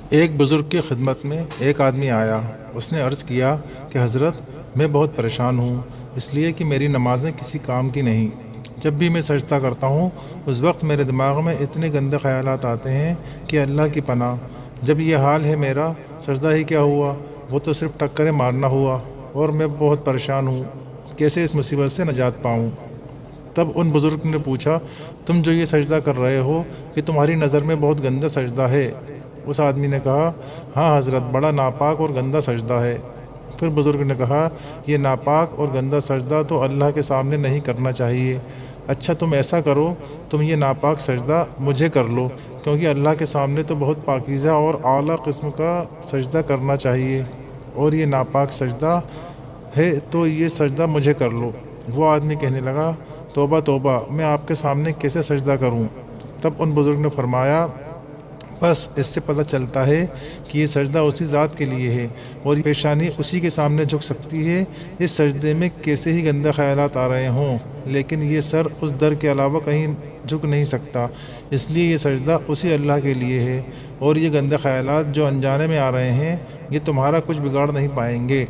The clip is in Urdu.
ایک بزرگ کی خدمت میں ایک آدمی آیا۔ اس نے عرض کیا کہ حضرت، میں بہت پریشان ہوں، اس لیے کہ میری نمازیں کسی کام کی نہیں۔ جب بھی میں سجدہ کرتا ہوں اس وقت میرے دماغ میں اتنے گندے خیالات آتے ہیں کہ اللہ کی پناہ۔ جب یہ حال ہے میرا، سجدہ ہی کیا ہوا، وہ تو صرف ٹکریں مارنا ہوا، اور میں بہت پریشان ہوں، کیسے اس مصیبت سے نجات پاؤں؟ تب ان بزرگ نے پوچھا، تم جو یہ سجدہ کر رہے ہو کہ تمہاری نظر میں بہت گندا سجدہ ہے؟ اس آدمی نے کہا، ہاں حضرت، بڑا ناپاک اور گندا سجدہ ہے۔ پھر بزرگ نے کہا، یہ ناپاک اور گندا سجدہ تو اللہ کے سامنے نہیں کرنا چاہیے۔ اچھا تم ایسا کرو، تم یہ ناپاک سجدہ مجھے کر لو، کیونکہ اللہ کے سامنے تو بہت پاکیزہ اور اعلیٰ قسم کا سجدہ کرنا چاہیے، اور یہ ناپاک سجدہ ہے تو یہ سجدہ مجھے کر لو۔ وہ آدمی کہنے لگا، توبہ توبہ، میں آپ کے سامنے کیسے سجدہ کروں؟ تب ان بزرگ نے فرمایا، بس اس سے پتہ چلتا ہے کہ یہ سجدہ اسی ذات کے لیے ہے، اور یہ پیشانی اسی کے سامنے جھک سکتی ہے۔ اس سجدے میں کیسے ہی گندے خیالات آ رہے ہوں، لیکن یہ سر اس در کے علاوہ کہیں جھک نہیں سکتا، اس لیے یہ سجدہ اسی اللہ کے لیے ہے، اور یہ گندے خیالات جو انجانے میں آ رہے ہیں یہ تمہارا کچھ بگاڑ نہیں پائیں گے۔